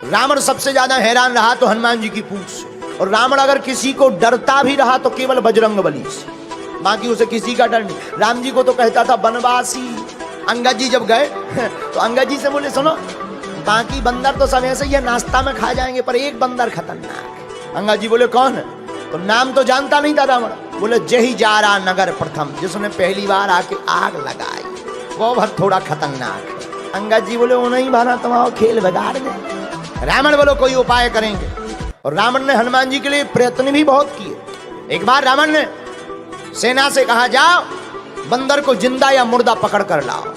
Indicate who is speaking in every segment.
Speaker 1: रावण सबसे ज्यादा हैरान रहा तो हनुमान जी की पूंछ से, और रावण अगर किसी को डरता भी रहा तो केवल बजरंगबली से, बाकी उसे किसी का डर नहीं। राम जी को तो कहता था बनवासी। अंगद जी जब गए तो अंगद जी से बोले सुनो, बाकी बंदर तो सब ऐसे ही है, नाश्ता में खा जाएंगे, पर एक बंदर खतरनाक। अंगद जी बोले कौन है? तो नाम तो जानता नहीं था रावण। बोले जही जारा नगर प्रथम, जिसने पहली बार आके आग लगाई, वो बहुत थोड़ा खतरनाक है। अंगद जी बोले वो नहीं भाना, तुम्हारा खेल बिगाड़ दे। रावण बोलो कोई उपाय करेंगे, और रावण ने हनुमान जी के लिए प्रयत्न भी बहुत किए। एक बार रावण ने सेना से कहा जाओ बंदर को जिंदा या मुर्दा पकड़ कर लाओ।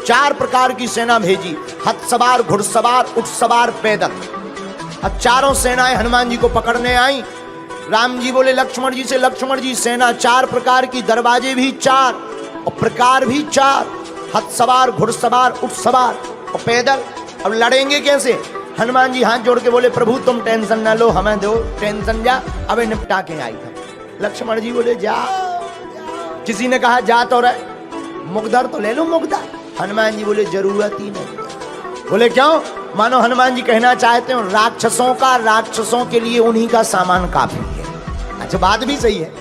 Speaker 1: 4 प्रकार की सेना भेजी, हथ सवार, घुड़सवार, ऊंट सवार, पैदल। और चारों सेनाएं हनुमान जी को पकड़ने आई। राम जी बोले लक्ष्मण जी से, लक्ष्मण जी सेना 4 प्रकार की, दरवाजे भी 4 और प्रकार भी 4, हथ सवार, घुड़सवार, ऊंट सवार और पैदल। अब लड़ेंगे कैसे? हनुमान जी हाथ जोड़ के बोले प्रभु तुम टेंशन ना लो, हमें दो टेंशन, जा अबे निपटा के आई था। लक्ष्मण जी बोले जा। किसी ने कहा जा तो रहे, मुगदर तो ले लो मुगदर। हनुमान जी बोले जरूरत ही नहीं। बोले क्यों? मानो हनुमान जी कहना चाहते हो राक्षसों के लिए उन्हीं का सामान काफी है। अच्छा बात भी सही है।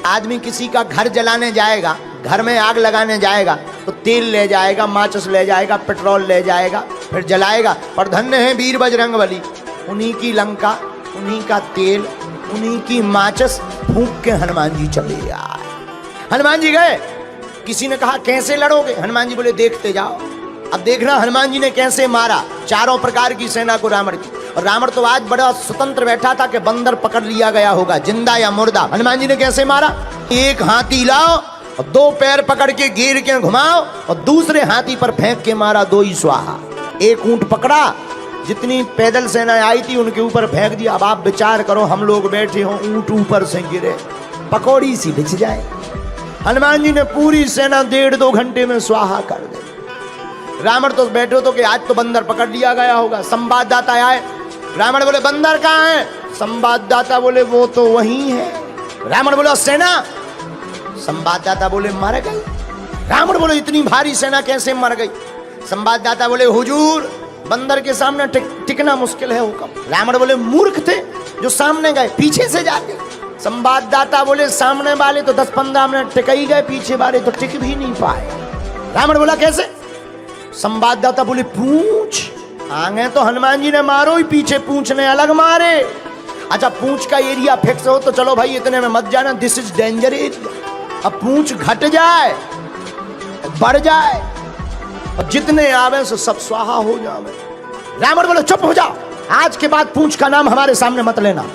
Speaker 1: आदमी किसी का घर जलाने जाएगा, घर में आग लगाने जाएगा तो तेल ले जाएगा, माचिस ले जाएगा, पेट्रोल ले जाएगा, फिर जलाएगा। पर धन्य है वीर बजरंगबली, उन्हीं की लंका, उन्हीं का तेल, उन्हीं की माचिस फूंक के हनुमान जी चले आए। हनुमान जी गए। किसी ने कहा कैसे लड़ोगे? हनुमान जी बोले देखते जाओ। अब देखना हनुमान जी ने कैसे मारा 4 प्रकार की सेना को रावण की। और रावण तो आज बड़ा स्वतंत्र बैठा था कि बंदर पकड़ लिया गया होगा, जिंदा या मुर्दा। हनुमान जी ने कैसे मारा? एक हाथी लाओ और 2 पैर पकड़ के घेर के घुमाओ और दूसरे हाथी पर फेंक के मारा, 2 ही स्वाहा। एक ऊंट पकड़ा, जितनी पैदल सेना आई थी उनके ऊपर फेंक दिया। अब आप विचार करो, हम लोग बैठे हो, ऊंट ऊपर से गिरे, पकौड़ी सी बिछ जाए। हनुमान जी ने पूरी सेना 1.5-2 घंटे में स्वाहा कर दे। रावण तो बैठो तो कि आज तो बंदर पकड़ लिया गया होगा। संवाददाता आए, रावण बोले बंदर कहाँ है? संवाददाता बोले वो तो वहीं है। रावण बोले सेना? संवाददाता बोले मर गई। रावण बोले इतनी भारी सेना कैसे मर गई? संवाददाता बोले हुजूर बंदर के सामने टिकना मुश्किल है हुक्म। रावण बोले मूर्ख थे जो सामने गए, पीछे से जाते। संवाददाता बोले सामने वाले तो 10-15 मिनट टिक ही गए, पीछे वाले तो टिक भी नहीं पाए। रावण बोला कैसे? संवाददाता बोले पूंछ। आगे तो हनुमान जी ने मारो ही, पीछे पूंछ ने अलग मारे। अच्छा पूंछ का एरिया फिक्स हो तो चलो भाई इतने में मत जाना, दिस इज डेंजर एरिया। अब पूंछ घट जाए, बढ़ जाए और जितने आवे सो सब स्वाहा हो जावे। रावण बोले चुप हो जाओ, आज के बाद पूंछ का नाम हमारे सामने मत लेना।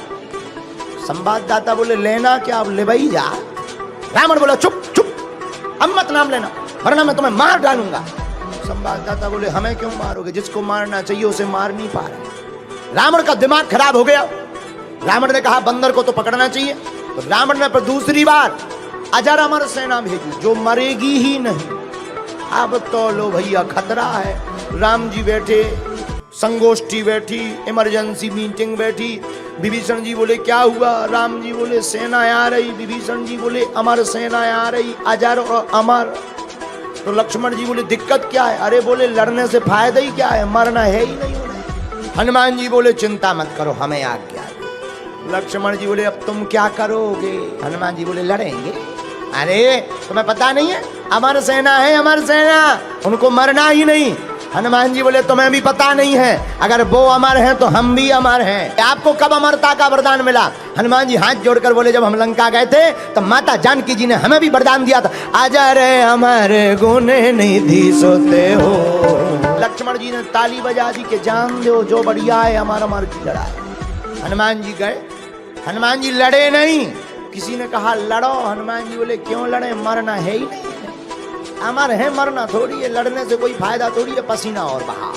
Speaker 1: संवाददाता बोले लेना क्या, अब ले भाई जा। रावण बोला चुप चुप, अब मत नाम लेना वरना मैं तुम्हें मार डालूंगा। संवाददाता बोले हमें क्यों मारोगे? जिसको मारना चाहिए उसे मार नहीं पा रहे। रावण का दिमाग खराब हो गया। रावण ने कहा बंदर को तो पकड़ना चाहिए। तो रावण ने पर दूसरी बार अजर अमर सेना भेजी जो मरेगी ही नहीं। अब तो लो भैया खतरा है। राम जी बैठे, संगोष्ठी बैठी, इमरजेंसी मीटिंग बैठी। विभीषण जी बोले क्या हुआ? राम जी बोले सेना आ रही। विभीषण जी बोले अमर सेना आ रही, अजर और अमर। तो लक्ष्मण जी बोले दिक्कत क्या है? अरे बोले लड़ने से फायदा ही क्या है, मरना है ही नहीं उन्हें। हनुमान जी बोले चिंता मत करो, हमें आज्ञा है। लक्ष्मण जी बोले अब तुम क्या करोगे? हनुमान जी बोले लड़ेंगे। अरे तुम्हें पता नहीं है अमर सेना है, अमर सेना, उनको मरना ही नहीं। हनुमान जी बोले तुम्हें भी पता नहीं है, अगर वो अमर हैं तो हम भी अमर हैं। आपको कब अमरता का वरदान मिला? हनुमान जी हाथ जोड़कर बोले जब हम लंका गए थे तो माता जानकी जी ने हमें भी वरदान दिया था, अजर अमर गुण निधि सोते हो। लक्ष्मण जी ने ताली बजा दी कि जान दो जो बढ़िया है अमर अमर की लड़ाई। हनुमान जी गए, हनुमान जी लड़े नहीं। किसी ने कहा लड़ो, हनुमान जी बोले क्यों लड़े, मरना है ही नहीं। अमर है, मरना थोड़ी है, लड़ने से कोई फायदा थोड़ी है, पसीना और बहा।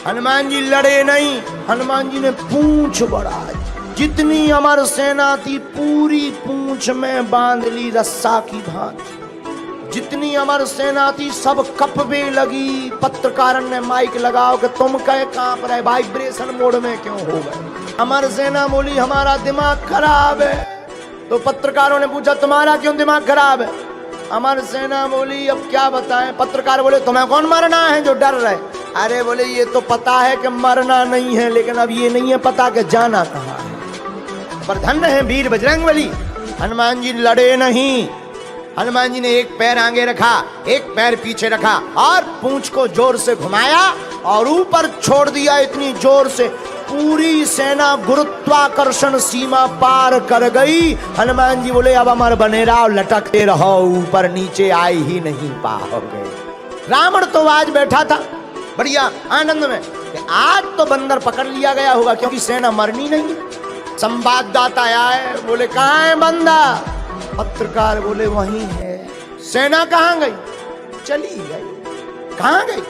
Speaker 1: हनुमान जी लड़े नहीं। हनुमान जी ने पूंछ बढ़ाई, जितनी अमर सेना थी पूरी पूंछ में बांध ली रस्सा की भांति। जितनी अमर सेना थी सब कपबे लगी। पत्रकार ने माइक लगाओ कि तुम कहे कांप रहे, वाइब्रेशन मोड में क्यों हो गए? अमर सेना बोली हमारा दिमाग खराब है। तो पत्रकारों ने पूछा तुम्हारा क्यों दिमाग खराब है? अमर सेना बोली अब क्या बताएं। पत्रकार बोले तुम्हें कौन मरना है जो डर रहे। अरे बोले ये तो पता है कि मरना नहीं है, लेकिन अब ये नहीं है पता कि जाना कहाँ है। पर धन्य है वीर बजरंगबली, हनुमान जी लड़े नहीं। हनुमान जी ने एक पैर आगे रखा, एक पैर पीछे रखा और पूंछ को जोर से घुमाया और ऊपर छोड़ दिया इतनी जोर से, पूरी सेना गुरुत्वाकर्षण सीमा पार कर गई। हनुमान जी बोले अब अमर बने रहो, लटकते रहो, ऊपर नीचे आ ही नहीं पाओगे। रावण तो आज बैठा था बढ़िया आनंद में कि आज तो बंदर पकड़ लिया गया होगा, क्योंकि सेना मरनी नहीं। संवाददाता आए, बोले कहाँ है बंदा। पत्रकार बोले वहीं है। सेना कहाँ गई? चली गई। कहाँ गई?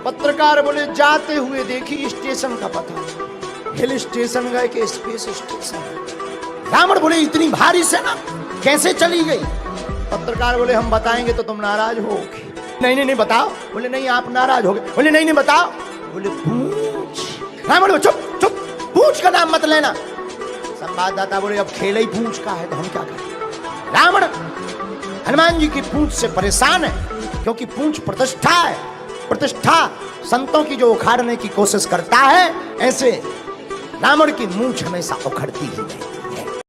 Speaker 1: पत्रकार बोले जाते हुए देखी, स्टेशन का पता, हिल स्टेशन गए कि स्पेस स्टेशन। रावण बोले इतनी भारी सेना कैसे चली गई? पत्रकार बोले हम बताएंगे तो तुम नाराज होगे। नहीं नहीं नहीं बताओ। बोले नहीं आप नाराज होगे। बोले नहीं नहीं बताओ। बोले पूछ। रावण बोले चुप चुप, पूछ का नाम मत लेना। संवाददाता बोले अब खेल ही पूछ का है तो हम क्या करें। रावण हनुमान जी की पूंछ से परेशान है, क्योंकि पूंछ प्रतिष्ठा है। प्रतिष्ठा संतों की जो उखाड़ने की कोशिश करता है, ऐसे रावण की मूंछ हमेशा उखड़ती ही रहती है।